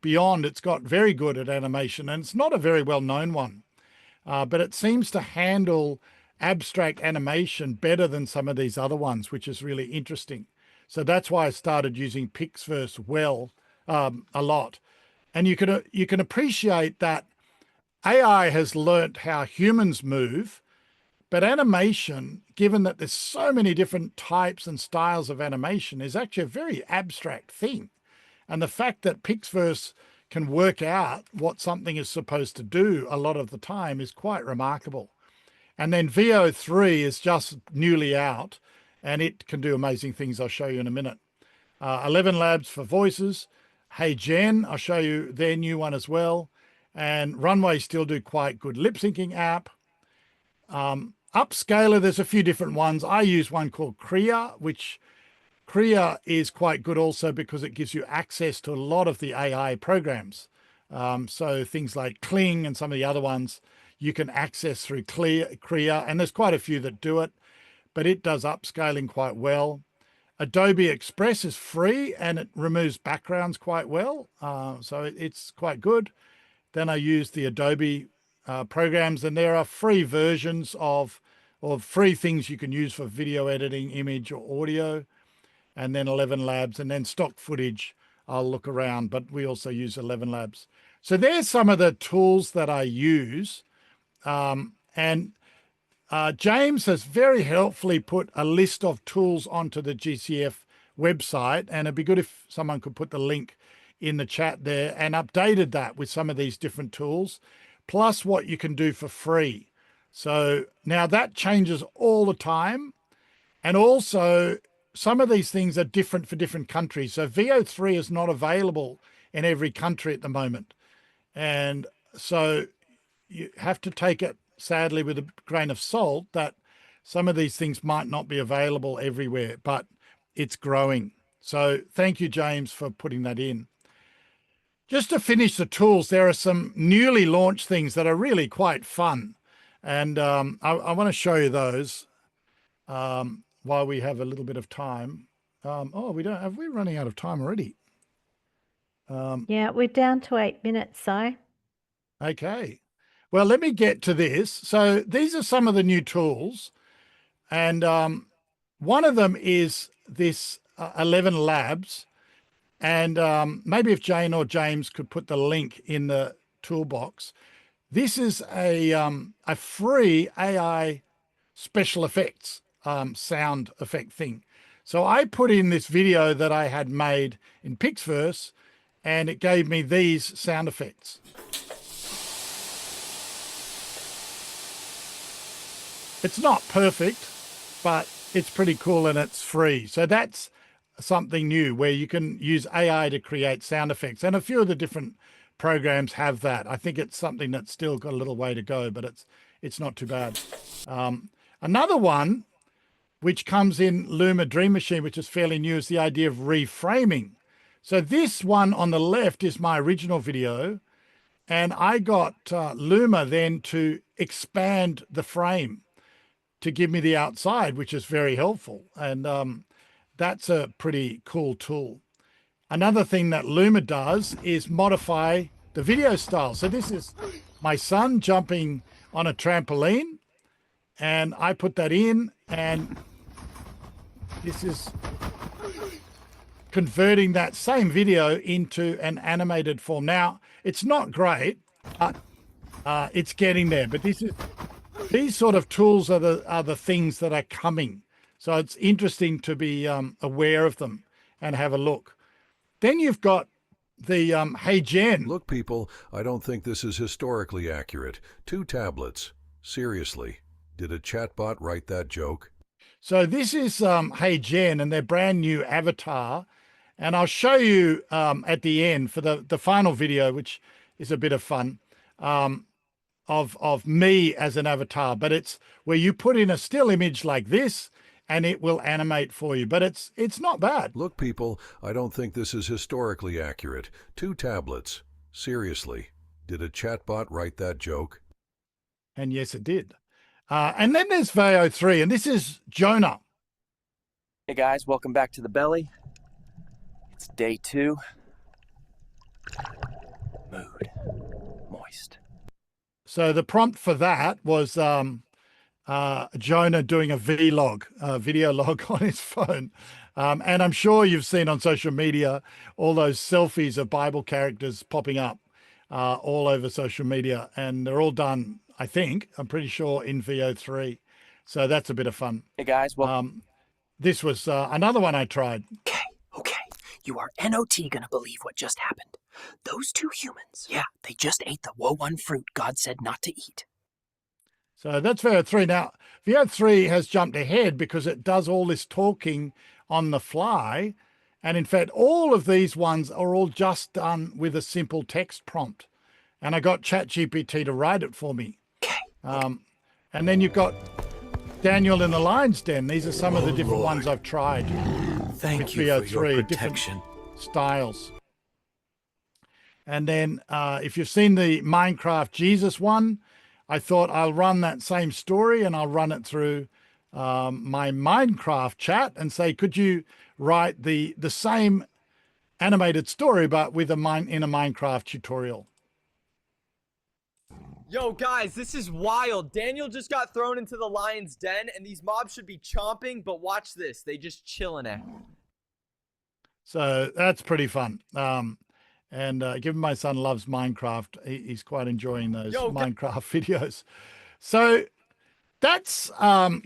S3: beyond, it's got very good at animation, and it's not a very well-known one, but it seems to handle abstract animation better than some of these other ones, which is really interesting. So that's why I started using Pixverse a lot. And you can appreciate that AI has learnt how humans move, but animation, given that there's so many different types and styles of animation, is actually a very abstract thing. And the fact that Pixverse can work out what something is supposed to do a lot of the time is quite remarkable. And then Veo 3 is just newly out, and it can do amazing things. I'll show you in a minute. 11 Labs for voices. Hey Gen, I'll show you their new one as well. And Runway still do quite good lip syncing app. Upscaler, there's a few different ones. I use one called Krea, which Krea is quite good also because it gives you access to a lot of the AI programs. So things like Kling and some of the other ones you can access through Krea, and there's quite a few that do it, but it does upscaling quite well. Adobe Express is free and it removes backgrounds quite well. So it's quite good. Then I use the Adobe programs, and there are free versions of, or free things you can use for video editing, image or audio, and then 11 Labs, and then stock footage. I'll look around, but we also use 11 Labs. So there's some of the tools that I use. And James has very helpfully put a list of tools onto the GCF website, and it'd be good if someone could put the link in the chat there, and updated that with some of these different tools, plus what you can do for free. So now that changes all the time. And also some of these things are different for different countries. So VO3 is not available in every country at the moment. And so you have to take it, sadly, with a grain of salt, that some of these things might not be available everywhere, but it's growing. So thank you, James, for putting that in. Just to finish the tools, there are some newly launched things that are really quite fun. And I want to show you those while we have a little bit of time. Have we running out of time already?
S5: Yeah, we're down to 8 minutes, Si.
S3: Okay. Well, let me get to this. So these are some of the new tools. And one of them is this 11 Labs. And maybe if Jane or James could put the link in the toolbox. This is a free AI special effects sound effect thing. So I put in this video that I had made in Pixverse, and it gave me these sound effects. It's not perfect, but it's pretty cool and it's free. So that's something new where you can use AI to create sound effects, and a few of the different programs have that. I think it's something that's still got a little way to go, but it's not too bad. Another one which comes in Luma Dream Machine, which is fairly new, is the idea of reframing. So this one on the left is my original video, and I got Luma then to expand the frame to give me the outside, which is very helpful. And that's a pretty cool tool. Another thing that Luma does is modify the video style. So this is my son jumping on a trampoline, and I put that in, and this is converting that same video into an animated form. Now, it's not great, but it's getting there. But these sort of tools are the things that are coming. So it's interesting to be aware of them and have a look. Then you've got the Hey Jen.
S7: Look, people, I don't think this is historically accurate. 2 tablets. Seriously, did a chatbot write that joke?
S3: So this is Hey Jen and their brand new avatar. And I'll show you at the end for the final video, which is a bit of fun, of me as an avatar. But it's where you put in a still image like this, and it will animate for you. But it's not bad.
S7: Look, people, I don't think this is historically accurate. 2 tablets. Seriously, did a chatbot write that joke?
S3: And yes, it did. And then there's VO3, and this is Jonah.
S8: Hey guys, welcome back to the belly. It's day 2. Mood. Moist.
S3: So the prompt for that was Jonah doing a vlog, video log on his phone. And I'm sure you've seen on social media all those selfies of Bible characters popping up all over social media. And they're all done, I think, I'm pretty sure, in VO3. So that's a bit of fun.
S8: Hey guys,
S3: This was another one I tried.
S9: Okay. You are NOT gonna believe what just happened. Those 2 humans, yeah, they just ate the woe-one fruit God said not to eat.
S3: So that's VO3. Now, VO3 has jumped ahead because it does all this talking on the fly. And in fact, all of these ones are all just done with a simple text prompt. And I got ChatGPT to write it for me. And then you've got Daniel in the Lion's Den. These are some of the different ones I've tried.
S9: Thank you
S3: VO3,
S9: for your
S3: different
S9: protection.
S3: styles. And then if you've seen the Minecraft Jesus one, I thought I'll run that same story and I'll run it through my Minecraft chat and say, could you write the same animated story but with in a Minecraft tutorial?
S10: Yo, guys, this is wild. Daniel just got thrown into the lion's den, and these mobs should be chomping, but watch this. They just chilling it.
S3: So that's pretty fun. Given my son loves Minecraft, he's quite enjoying those Minecraft videos. So that's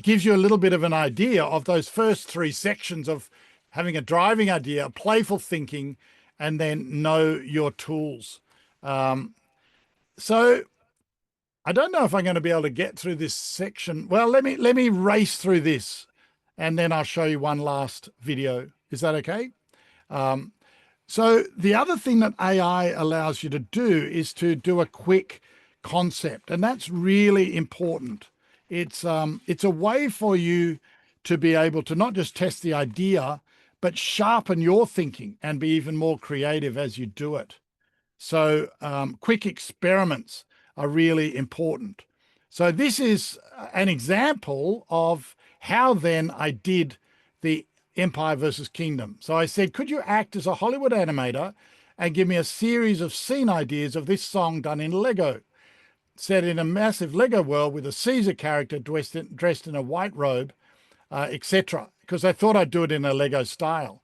S3: gives you a little bit of an idea of those first 3 sections of having a driving idea, playful thinking, and then know your tools. So I don't know if I'm going to be able to get through this section. Well, let me race through this, and then I'll show you one last video. Is that okay? So the other thing that AI allows you to do is to do a quick concept, and that's really important. It's a way for you to be able to not just test the idea, but sharpen your thinking and be even more creative as you do it. So quick experiments are really important. So this is an example of how then I did the Empire versus Kingdom. So I said, could you act as a Hollywood animator and give me a series of scene ideas of this song done in Lego, set in a massive Lego world with a Caesar character dressed in a white robe, etc. Because I thought I'd do it in a Lego style.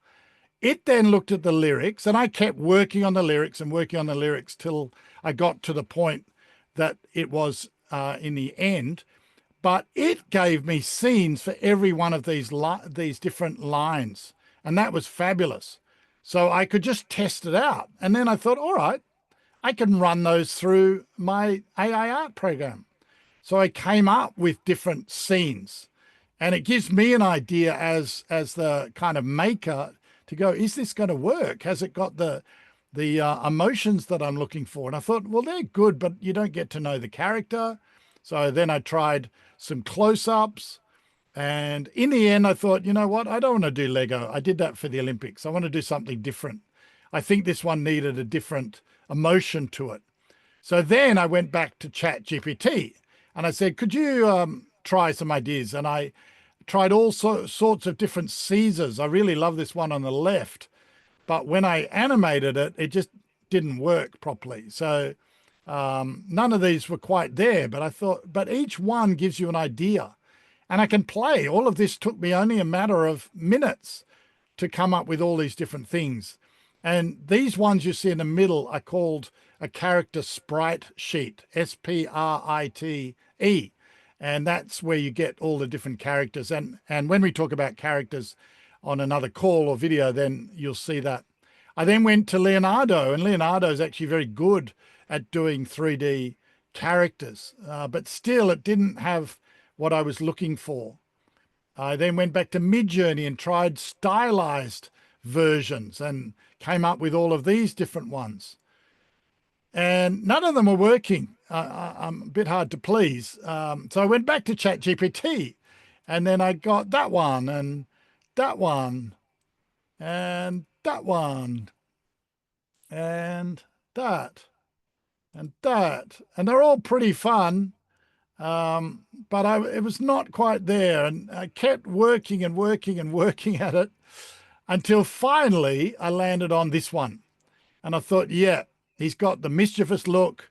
S3: It then looked at the lyrics, and I kept working on the lyrics and working on the lyrics till I got to the point that it was in the end. But it gave me scenes for every one of these different lines, and that was fabulous. So I could just test it out. And then I thought, all right, I can run those through my AI art program. So I came up with different scenes, and it gives me an idea as the kind of maker to go, is this going to work? Has it got the emotions that I'm looking for? And I thought, well, they're good, but you don't get to know the character. So then I tried some close-ups, and in the end I thought, you know what, I don't want to do Lego. I did that for the Olympics. I want to do something different. I think this one needed a different emotion to it. So then I went back to ChatGPT and I said, could you try some ideas? And I tried all sorts of different Caesars. I really love this one on the left, but when I animated it, it just didn't work properly. So none of these were quite there, but I thought, but each one gives you an idea, and I can play. All of this took me only a matter of minutes to come up with all these different things. And these ones you see in the middle are called a character sprite sheet, SPRITE. And that's where you get all the different characters. And when we talk about characters on another call or video, then you'll see that. I then went to Leonardo, and Leonardo is actually very good at doing 3D characters, but still it didn't have what I was looking for. I then went back to Midjourney and tried stylized versions and came up with all of these different ones. And none of them were working. I'm a bit hard to please. So I went back to ChatGPT, and then I got that one and that one and that one and that and that, and they're all pretty fun, but it was not quite there, and I kept working and working and working at it until finally I landed on this one. And I thought, yeah, he's got the mischievous look,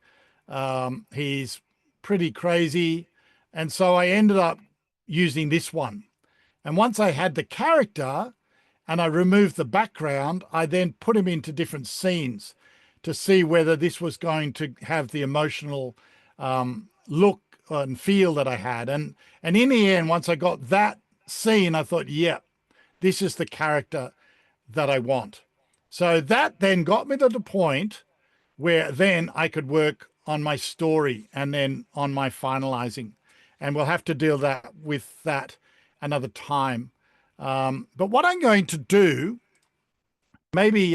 S3: he's pretty crazy, and so I ended up using this one. And once I had the character and I removed the background, I then put him into different scenes to see whether this was going to have the emotional look and feel that I had. And in the end, once I got that scene, I thought, yeah, this is the character that I want. So that then got me to the point where then I could work on my story and then on my finalizing. And we'll have to deal with that another time. But what I'm going to do, maybe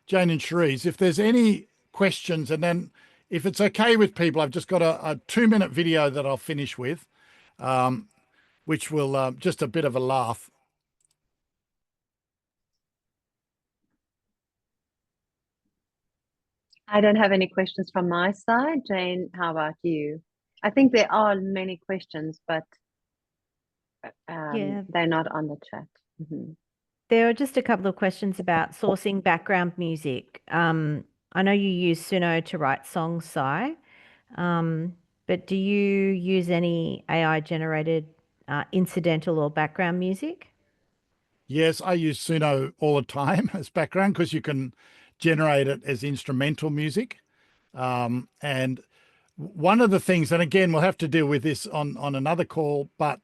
S3: Jane and Cherise, if there's any questions, and then if it's okay with people, I've just got a 2-minute video that I'll finish with, which will just a bit of a laugh.
S6: I don't have any questions from my side. Jane, how about you? I think there are many questions, but they're not on the chat. Mm-hmm.
S5: There are just a couple of questions about sourcing background music. I know you use Suno to write songs, Sai. But do you use any AI generated incidental or background music?
S3: Yes, I use Suno all the time as background because you can generate it as instrumental music. And one of the things, and again, we'll have to deal with this on another call, but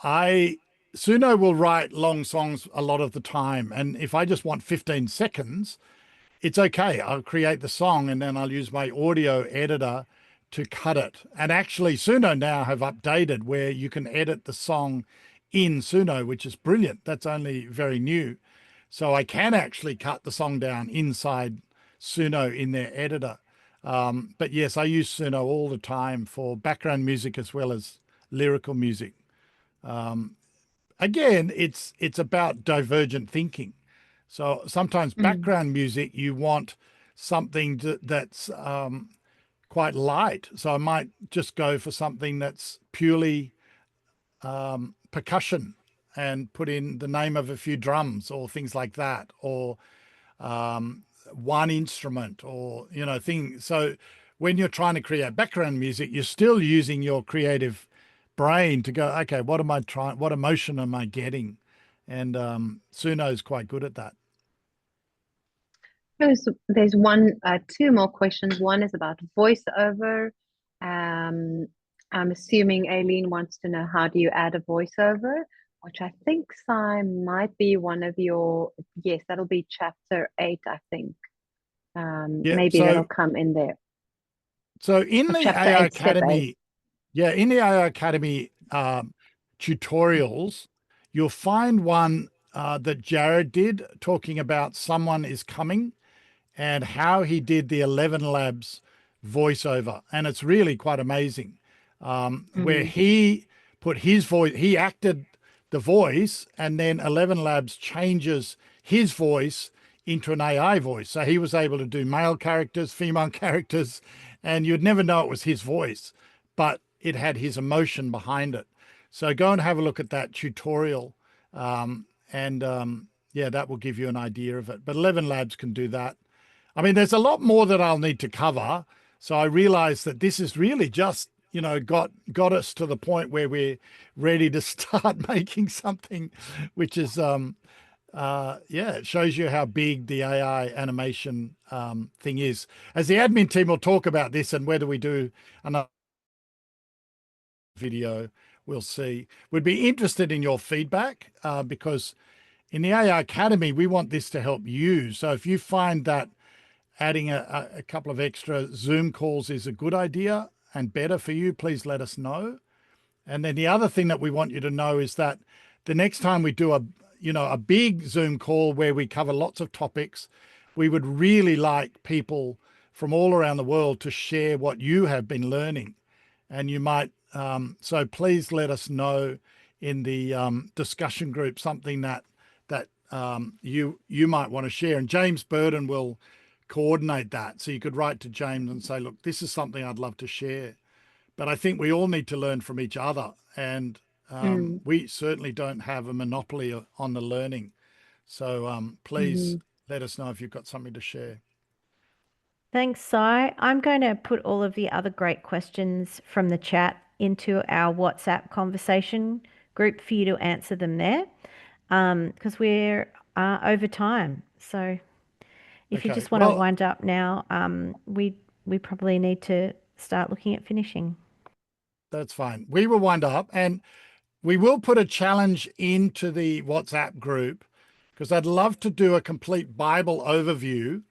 S3: Suno will write long songs a lot of the time. And if I just want 15 seconds, it's okay. I'll create the song and then I'll use my audio editor to cut it. And actually Suno now have updated where you can edit the song in Suno, which is brilliant. That's only very new. So I can actually cut the song down inside Suno in their editor. But yes, I use Suno all the time for background music as well as lyrical music. Again, it's about divergent thinking. So sometimes background music, you want something that's quite light. So I might just go for something that's purely percussion and put in the name of a few drums or things like that, or one instrument, or things. So when you're trying to create background music, you're still using your creative brain to go, okay, what emotion am I getting? And Suno is quite good at that.
S6: There's two more questions. One is about voiceover. I'm assuming Aileen wants to know, how do you add a voiceover? Which I think, Si, might be one of your, yes, that'll be chapter 8, I think. Maybe that'll come in there.
S3: So in the AI Academy, in the AI Academy tutorials, you'll find one that Jared did talking about Someone is Coming and how he did the 11 Labs voiceover. And it's really quite amazing, where he put his voice, he acted the voice, and then 11 Labs changes his voice into an AI voice. So he was able to do male characters, female characters, and you'd never know it was his voice, but it had his emotion behind it. So go and have a look at that tutorial. That will give you an idea of it. But 11 Labs can do that. I mean, there's a lot more that I'll need to cover. So I realized that this is really just, got us to the point where we're ready to start making something, which is, it shows you how big the AI animation thing is. As the admin team will talk about this and whether we do another video, we'll see. We'd be interested in your feedback because in the AI Academy, we want this to help you. So if you find that adding a couple of extra Zoom calls is a good idea and better for you, please let us know. And then the other thing that we want you to know is that the next time we do a big Zoom call where we cover lots of topics, we would really like people from all around the world to share what you have been learning. And you might, so please let us know in the discussion group something that you might want to share. And James Burden will coordinate that. So you could write to James and say, look, this is something I'd love to share. But I think we all need to learn from each other. And we certainly don't have a monopoly on the learning. So please let us know if you've got something to share.
S5: Thanks, Si. I'm going to put all of the other great questions from the chat into our WhatsApp conversation group for you to answer them there, because we're over time. So if you just want to wind up now, we probably need to start looking at finishing.
S3: That's fine. We will wind up, and we will put a challenge into the WhatsApp group, because I'd love to do a complete Bible overview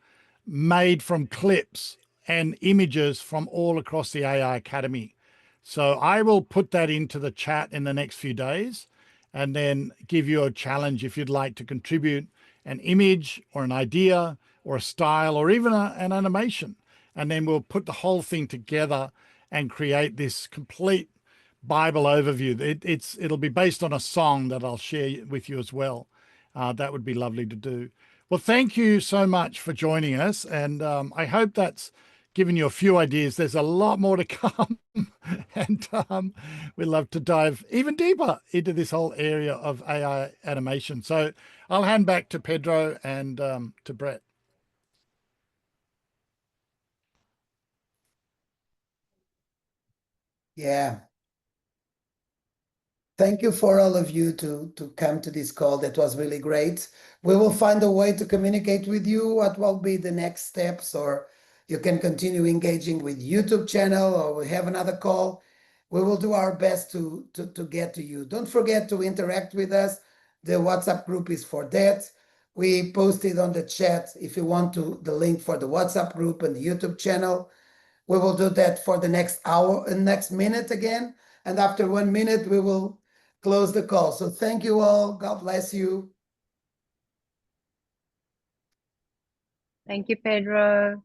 S3: made from clips and images from all across the AI Academy. So I will put that into the chat in the next few days and then give you a challenge if you'd like to contribute an image or an idea or a style or even an animation. And then we'll put the whole thing together and create this complete Bible overview. It'll be based on a song that I'll share with you as well. That would be lovely to do. Well, thank you so much for joining us. And I hope that's given you a few ideas. There's a lot more to come. And we'd love to dive even deeper into this whole area of AI animation. So I'll hand back to Pedro and to Brett.
S1: Yeah. Thank you for all of you to come to this call. That was really great. We will find a way to communicate with you what will be the next steps, or you can continue engaging with YouTube channel, or we have another call. We will do our best to get to you. Don't forget to interact with us. The WhatsApp group is for that. We posted on the chat if you want the link for the WhatsApp group and the YouTube channel. We will do that for the next hour and next minute again. And after 1 minute, we will close the call. So thank you all. God bless you.
S6: Thank you, Pedro.